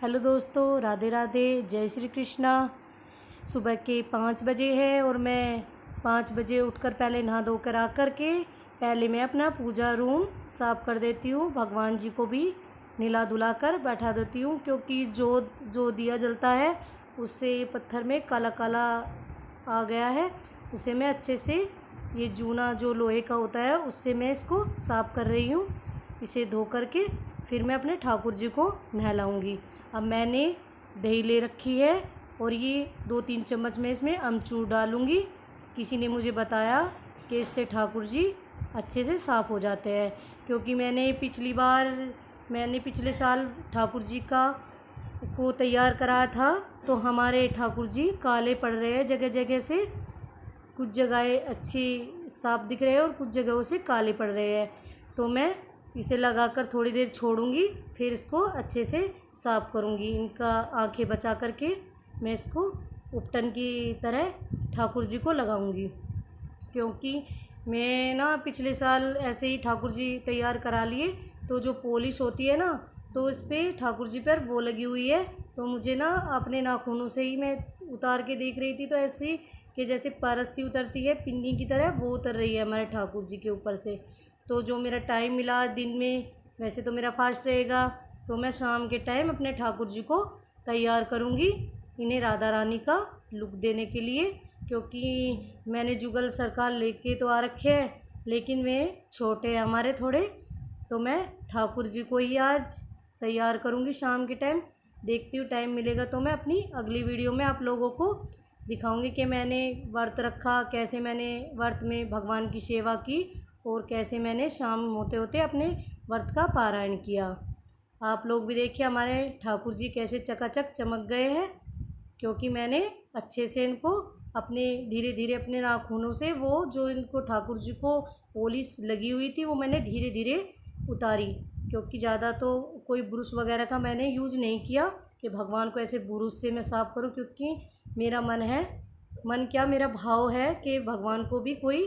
Hello दोस्तों, राधे राधे, जय श्री कृष्णा। सुबह के 5 बजे है और मैं 5 बजे उठकर पहले नहा धोकर आकर के पहले मैं अपना पूजा रूम साफ़ कर देती हूँ। भगवान जी को भी नहला धुला कर बैठा देती हूँ, क्योंकि जो दिया जलता है उससे पत्थर में काला काला आ गया है। उसे मैं अच्छे से, ये जूना जो लोहे का होता है उससे मैं इसको साफ़ कर रही हूँ। इसे धो कर के फिर मैं अपने ठाकुर जी को नहलाऊँगी। अब मैंने दही ले रखी है और ये 2-3 चम्मच में इसमें अमचूर डालूँगी। किसी ने मुझे बताया कि इससे ठाकुर जी अच्छे से साफ़ हो जाते हैं, क्योंकि मैंने पिछले साल ठाकुर जी को तैयार कराया था, तो हमारे ठाकुर जी काले पड़ रहे हैं जगह जगह से। कुछ जगहें अच्छी साफ़ दिख रहे हैं और कुछ जगहों से काले पड़ रहे हैं। तो मैं इसे लगाकर थोड़ी देर छोड़ूंगी, फिर इसको अच्छे से साफ़ करूंगी। इनका आंखें बचा करके मैं इसको उपटन की तरह ठाकुर जी को लगाऊंगी, क्योंकि मैं ना पिछले साल ऐसे ही ठाकुर जी तैयार करा लिए, तो जो पॉलिश होती है ना, तो इस पर ठाकुर जी पर वो लगी हुई है। तो मुझे ना अपने नाखूनों से ही मैं उतार के देख रही थी, तो ऐसे कि जैसे परस सी उतरती है पिन्नी की तरह, वो उतर रही है हमारे ठाकुर जी के ऊपर से। तो जो मेरा टाइम मिला दिन में, वैसे तो मेरा फास्ट रहेगा, तो मैं शाम के टाइम अपने ठाकुर जी को तैयार करूँगी, इन्हें राधा रानी का लुक देने के लिए। क्योंकि मैंने जुगल सरकार लेके तो आ रखे हैं, लेकिन वे छोटे हैं हमारे थोड़े, तो मैं ठाकुर जी को ही आज तैयार करूँगी शाम के टाइम। देखती हूँ टाइम मिलेगा तो मैं अपनी अगली वीडियो में आप लोगों को दिखाऊंगी कि मैंने व्रत रखा, कैसे मैंने व्रत में भगवान की सेवा की और कैसे मैंने शाम होते होते अपने व्रत का पारायण किया। आप लोग भी देखिए हमारे ठाकुर जी कैसे चकाचक चमक गए हैं, क्योंकि मैंने अच्छे से इनको अपने धीरे धीरे अपने नाखूनों से, वो जो इनको ठाकुर जी को पॉलिश लगी हुई थी वो मैंने धीरे धीरे उतारी। क्योंकि ज़्यादा तो कोई ब्रश वगैरह का मैंने यूज़ नहीं किया कि भगवान को ऐसे ब्रश से मैं साफ़ करूं, क्योंकि मेरा मेरा भाव है कि भगवान को भी कोई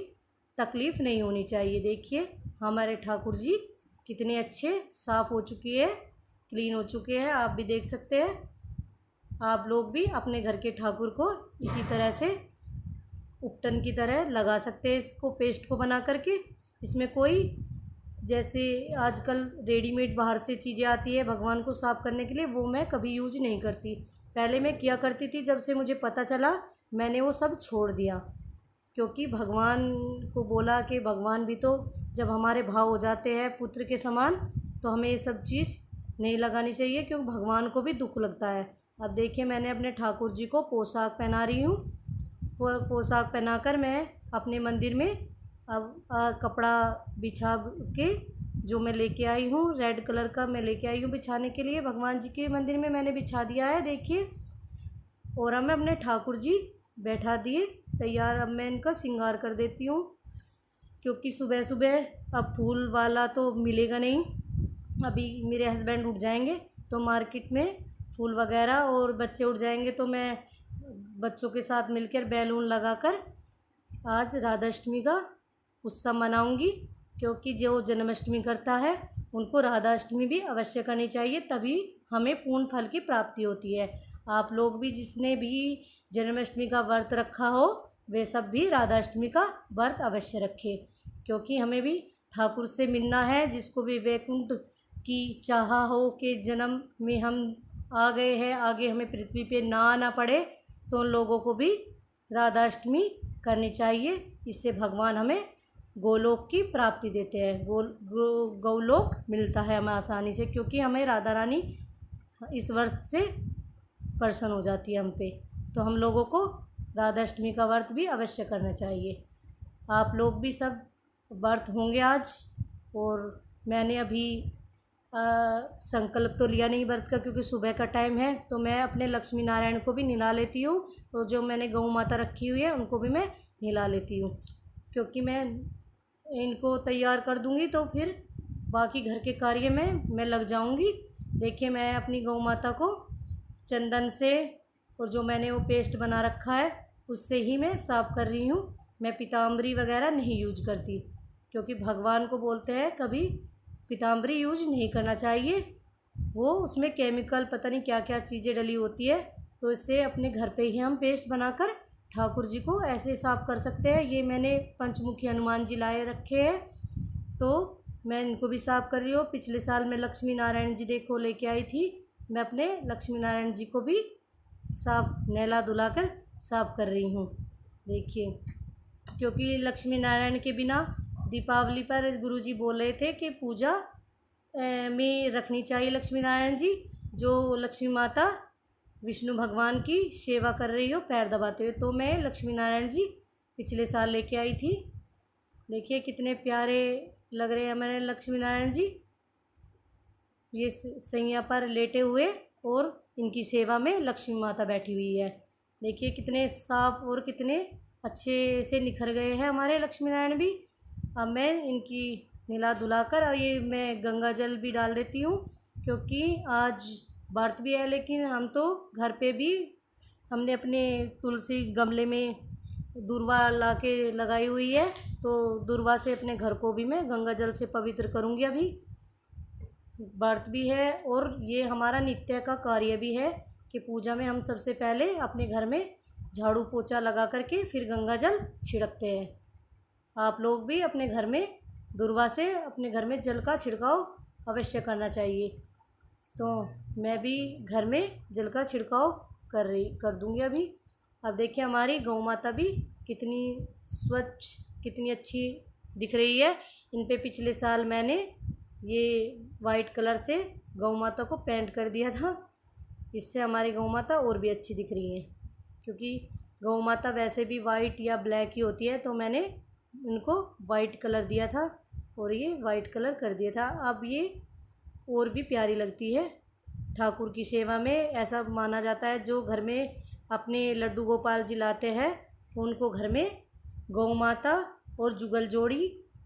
तकलीफ़ नहीं होनी चाहिए। देखिए हमारे ठाकुर जी कितने अच्छे साफ़ हो चुके हैं, क्लीन हो चुके हैं, आप भी देख सकते हैं। आप लोग भी अपने घर के ठाकुर को इसी तरह से उपटन की तरह लगा सकते हैं, इसको पेस्ट को बना करके। इसमें कोई, जैसे आजकल रेडीमेड बाहर से चीज़ें आती है भगवान को साफ़ करने के लिए, वो मैं कभी यूज नहीं करती। पहले मैं किया करती थी, जब से मुझे पता चला मैंने वो सब छोड़ दिया। क्योंकि भगवान को बोला कि भगवान भी तो जब हमारे भाव हो जाते हैं पुत्र के समान, तो हमें ये सब चीज़ नहीं लगानी चाहिए, क्योंकि भगवान को भी दुख लगता है। अब देखिए मैंने अपने ठाकुर जी को पोशाक पहना रही हूँ। पोशाक पहनाकर मैं अपने मंदिर में अब कपड़ा बिछा के, जो मैं लेके आई हूँ रेड कलर का मैं लेके आई हूँ बिछाने के लिए, भगवान जी के मंदिर में मैंने बिछा दिया है, देखिए। और अब मैं अपने ठाकुर जी बैठा दिए तैयार। अब मैं इनका श्रृंगार कर देती हूँ, क्योंकि सुबह सुबह अब फूल वाला तो मिलेगा नहीं। अभी मेरे हस्बैंड उठ जाएंगे तो मार्केट में फूल वगैरह, और बच्चे उठ जाएंगे तो मैं बच्चों के साथ मिलकर बैलून लगाकर आज राधाष्टमी का उत्सव मनाऊंगी। क्योंकि जो जन्माष्टमी करता है उनको राधाष्टमी भी अवश्य करनी चाहिए, तभी हमें पूर्ण फल की प्राप्ति होती है। आप लोग भी जिसने भी जन्माष्टमी का व्रत रखा हो, वे सब भी राधाष्टमी का व्रत अवश्य रखें, क्योंकि हमें भी ठाकुर से मिलना है। जिसको भी वैकुंठ की चाह हो कि जन्म में हम आ गए हैं, आगे हमें पृथ्वी पे ना आना पड़े, तो उन लोगों को भी राधाष्टमी करनी चाहिए। इससे भगवान हमें गोलोक की प्राप्ति देते हैं, गौलोक मिलता है हमें आसानी से, क्योंकि हमें राधा रानी इस वर्ष से प्रसन्न हो जाती है हम पे। तो हम लोगों को राधाष्टमी का व्रत भी अवश्य करना चाहिए। आप लोग भी सब व्रत होंगे आज। और मैंने अभी संकल्प तो लिया नहीं व्रत का, क्योंकि सुबह का टाइम है, तो मैं अपने लक्ष्मी नारायण को भी नहला लेती हूँ, और जो मैंने गौ माता रखी हुई है उनको भी मैं नहला लेती हूँ। क्योंकि मैं इनको तैयार कर दूँगी तो फिर बाकी घर के कार्य में मैं लग जाऊँगी। देखिए मैं अपनी गौ माता को चंदन से, और जो मैंने वो पेस्ट बना रखा है उससे ही मैं साफ़ कर रही हूँ। मैं पीताम्बरी वगैरह नहीं यूज करती, क्योंकि भगवान को बोलते हैं कभी पीताम्बरी यूज नहीं करना चाहिए। वो उसमें केमिकल पता नहीं क्या क्या चीज़ें डली होती है। तो इससे अपने घर पे ही हम पेस्ट बनाकर ठाकुर जी को ऐसे साफ़ कर सकते हैं। ये मैंने पंचमुखी हनुमान जी लाए रखे हैं, तो मैं इनको भी साफ़ कर रही हूँ। पिछले साल मैं लक्ष्मी नारायण जी देखो लेके आई थी, मैं अपने लक्ष्मी नारायण जी को भी साफ़ नहला धुला कर साफ़ कर रही हूँ। देखिए, क्योंकि लक्ष्मी नारायण के बिना दीपावली पर गुरुजी बोल रहे थे कि पूजा में रखनी चाहिए लक्ष्मी नारायण जी। जो लक्ष्मी माता विष्णु भगवान की सेवा कर रही हो पैर दबाते हुए, तो मैं लक्ष्मी नारायण जी पिछले साल लेके आई थी। देखिए कितने प्यारे लग रहे हैं हमारे लक्ष्मी नारायण जी, ये सैया पर लेटे हुए और इनकी सेवा में लक्ष्मी माता बैठी हुई है। देखिए कितने साफ और कितने अच्छे से निखर गए हैं हमारे लक्ष्मी नारायण भी। अब मैं इनकी नहला धुलाकर और ये मैं गंगा जल भी डाल देती हूँ, क्योंकि आज व्रत भी है। लेकिन हम तो घर पे भी हमने अपने तुलसी गमले में दूर्वा ला के लगाई हुई है, तो दूर्वा से अपने घर को भी मैं गंगा जल से पवित्र करूँगी। अभी व्रत भी है और ये हमारा नित्य का कार्य भी है कि पूजा में हम सबसे पहले अपने घर में झाड़ू पोछा लगा करके फिर गंगा जल छिड़कते हैं। आप लोग भी अपने घर में दूर्वा से अपने घर में जल का छिड़काव अवश्य करना चाहिए। तो मैं भी घर में जल का छिड़काव कर दूँगी अभी। अब देखिए हमारी गौ माता भी कितनी स्वच्छ कितनी अच्छी दिख रही है। इन पे पिछले साल मैंने ये वाइट कलर से गौ माता को पेंट कर दिया था, इससे हमारी गौ माता और भी अच्छी दिख रही है। क्योंकि गौ माता वैसे भी वाइट या ब्लैक ही होती है, तो मैंने इनको वाइट कलर दिया था और ये वाइट कलर कर दिया था। अब ये और भी प्यारी लगती है। ठाकुर की सेवा में ऐसा माना जाता है, जो घर में अपने लड्डू गोपाल जी लाते हैं उनको घर में गौ माता और जुगल जोड़ी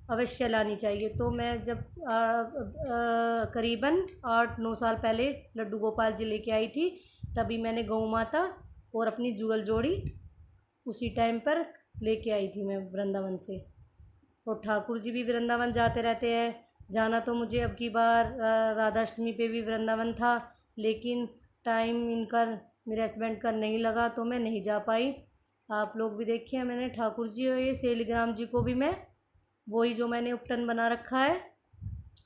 अवश्य लानी चाहिए। तो मैं जब करीबन 8-9 साल पहले लड्डू गोपाल जी लेके आई थी, तभी मैंने गौ माता और अपनी जुगल जोड़ी उसी टाइम पर लेके आई थी मैं वृंदावन से। और ठाकुर जी भी वृंदावन जाते रहते हैं। जाना तो मुझे अब की बार राधाष्टमी पे भी वृंदावन था, लेकिन टाइम इनका मेरे हस्बैंड का नहीं लगा, तो मैं नहीं जा पाई। आप लोग भी देखिए, मैंने ठाकुर जी और ये सेलिग्राम जी को भी मैं वही जो मैंने उपटन बना रखा है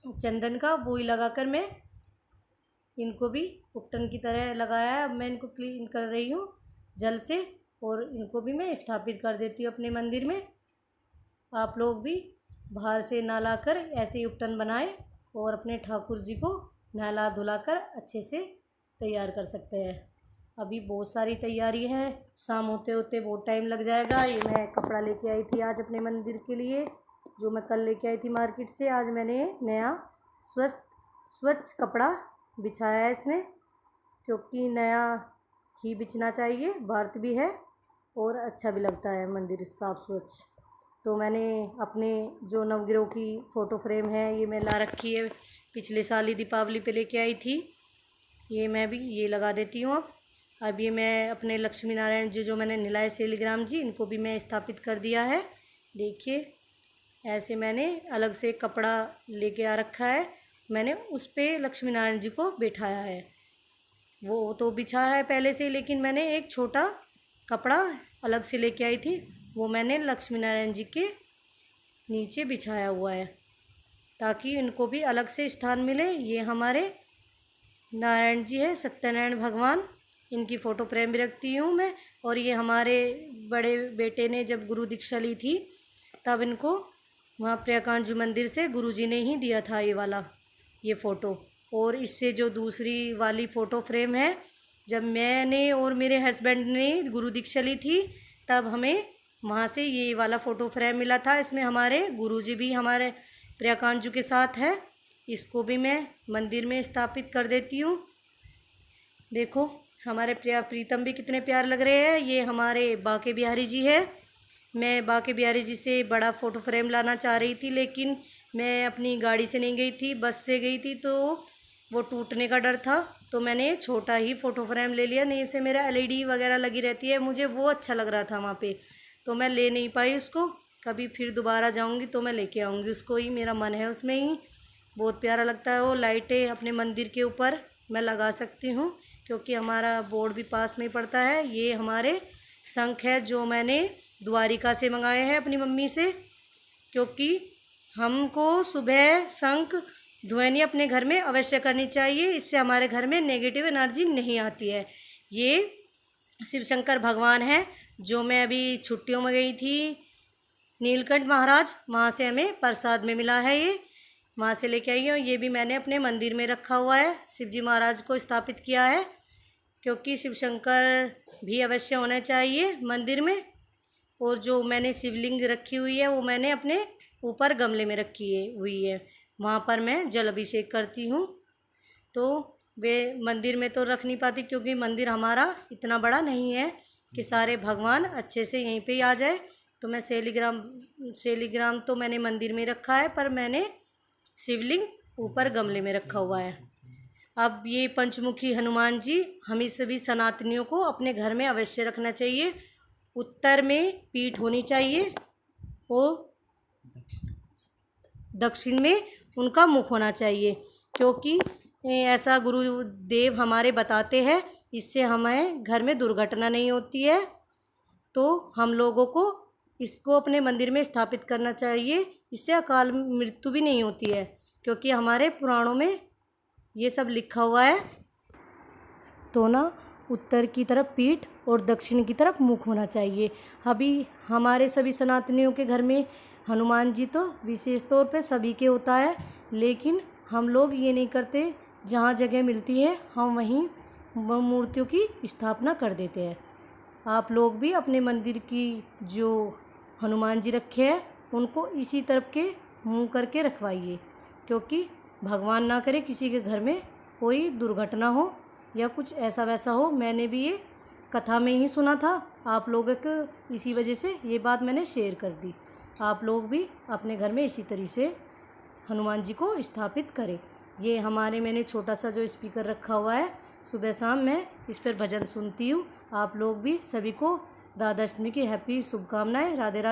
चंदन का, वही लगाकर मैं इनको भी उपटन की तरह लगाया है। अब मैं इनको क्लीन कर रही हूँ जल से और इनको भी मैं स्थापित कर देती हूँ अपने मंदिर में। आप लोग भी बाहर से ना लाकर ऐसे ही उपटन बनाएं और अपने ठाकुर जी को नहला धुलाकर अच्छे से तैयार कर सकते हैं। अभी बहुत सारी तैयारी है, शाम होते होते बहुत टाइम लग जाएगा। ये मैं कपड़ा लेके आई थी आज अपने मंदिर के लिए, जो मैं कल लेके आई थी मार्केट से। आज मैंने नया स्वच्छ कपड़ा बिछाया है इसमें, क्योंकि नया ही बिछना चाहिए, व्रत भी है और अच्छा भी लगता है मंदिर साफ स्वच्छ। तो मैंने अपने जो नवग्रहों की फ़ोटो फ्रेम है ये मैं ला रखी है, पिछले साल ही दीपावली पे लेके आई थी। ये मैं भी ये लगा देती हूँ। अब ये मैं अपने लक्ष्मी नारायण जी जो मैंने निलाए सेलिग्राम जी, इनको भी मैं स्थापित कर दिया है। देखिए ऐसे मैंने अलग से कपड़ा लेके आ रखा है, मैंने उस पे लक्ष्मी नारायण जी को बिठाया है। वो तो बिछा है पहले से, लेकिन मैंने एक छोटा कपड़ा अलग से लेके आई थी, वो मैंने लक्ष्मी नारायण जी के नीचे बिछाया हुआ है, ताकि इनको भी अलग से स्थान मिले। ये हमारे नारायण जी है, सत्यनारायण भगवान, इनकी फ़ोटो फ्रेम भी रखती हूँ मैं। और ये हमारे बड़े बेटे ने जब गुरु दीक्षा ली थी, तब इनको वहाँ प्रियकांजू मंदिर से गुरुजी ने ही दिया था ये फ़ोटो। और इससे जो दूसरी वाली फ़ोटो फ्रेम है, जब मैंने और मेरे हस्बैंड ने गुरु दीक्षा ली थी, तब हमें वहाँ से ये वाला फ़ोटो फ्रेम मिला था। इसमें हमारे गुरुजी भी हमारे प्रियकांजू के साथ है। इसको भी मैं मंदिर में स्थापित कर देती हूँ। देखो हमारे प्रीतम भी कितने प्यार लग रहे हैं। ये हमारे बाके बिहारी जी है। मैं बाके बिहारी जी से बड़ा फ़ोटो फ्रेम लाना चाह रही थी, लेकिन मैं अपनी गाड़ी से नहीं गई थी, बस से गई थी, तो वो टूटने का डर था, तो मैंने छोटा ही फ़ोटो फ्रेम ले लिया। नहीं से मेरा LED वगैरह लगी रहती है, मुझे वो अच्छा लग रहा था वहाँ पे, तो मैं ले नहीं पाई उसको। कभी फिर दोबारा जाऊँगी तो मैं लेके आऊँगी उसको, ही मेरा मन है उसमें ही। बहुत प्यारा लगता है वो लाइटें अपने मंदिर के ऊपर मैं लगा सकती हूँ, क्योंकि हमारा बोर्ड भी पास में ही पड़ता है। ये हमारे शंख है जो मैंने द्वारिका से मंगाए हैं अपनी मम्मी से, क्योंकि हमको सुबह शंख ध्वनि अपने घर में अवश्य करनी चाहिए। इससे हमारे घर में नेगेटिव एनर्जी नहीं आती है। ये शिव शंकर भगवान है जो मैं अभी छुट्टियों में गई थी नीलकंठ महाराज, वहाँ से हमें प्रसाद में मिला है। ये वहाँ से लेके आई हूँ। ये भी मैंने अपने मंदिर में रखा हुआ है, शिव जी महाराज को स्थापित किया है, क्योंकि शिव शंकर भी अवश्य होने चाहिए मंदिर में। और जो मैंने शिवलिंग रखी हुई है वो मैंने अपने ऊपर गमले में रखी हुई है, वहाँ पर मैं जल अभिषेक करती हूँ। तो वे मंदिर में तो रख नहीं पाती, क्योंकि मंदिर हमारा इतना बड़ा नहीं है कि सारे भगवान अच्छे से यहीं पे ही आ जाए। तो मैं सेलिग्राम तो मैंने मंदिर में रखा है, पर मैंने शिवलिंग ऊपर गमले में रखा हुआ है। अब ये पंचमुखी हनुमान जी हमें सभी सनातनियों को अपने घर में अवश्य रखना चाहिए। उत्तर में पीठ होनी चाहिए और दक्षिण में उनका मुख होना चाहिए, क्योंकि ऐसा गुरुदेव हमारे बताते हैं। इससे हमें घर में दुर्घटना नहीं होती है। तो हम लोगों को इसको अपने मंदिर में स्थापित करना चाहिए। इससे अकाल मृत्यु भी नहीं होती है, क्योंकि हमारे पुराणों में ये सब लिखा हुआ है। तो ना उत्तर की तरफ पीठ और दक्षिण की तरफ मुख होना चाहिए। अभी हमारे सभी सनातनियों के घर में हनुमान जी तो विशेष तौर पे सभी के होता है, लेकिन हम लोग ये नहीं करते। जहाँ जगह मिलती है हम वहीं मूर्तियों की स्थापना कर देते हैं। आप लोग भी अपने मंदिर की जो हनुमान जी रखे हैं उनको इसी तरफ के मुँह करके रखवाइए, क्योंकि भगवान ना करे किसी के घर में कोई दुर्घटना हो या कुछ ऐसा वैसा हो। मैंने भी ये कथा में ही सुना था, आप लोगों को इसी वजह से ये बात मैंने शेयर कर दी। आप लोग भी अपने घर में इसी तरह से हनुमान जी को स्थापित करें। ये हमारे मैंने छोटा सा जो स्पीकर रखा हुआ है, सुबह शाम मैं इस पर भजन सुनती हूँ। आप लोग भी सभी को राधाष्टमी की हैप्पी शुभकामनाएं। राधे राधे।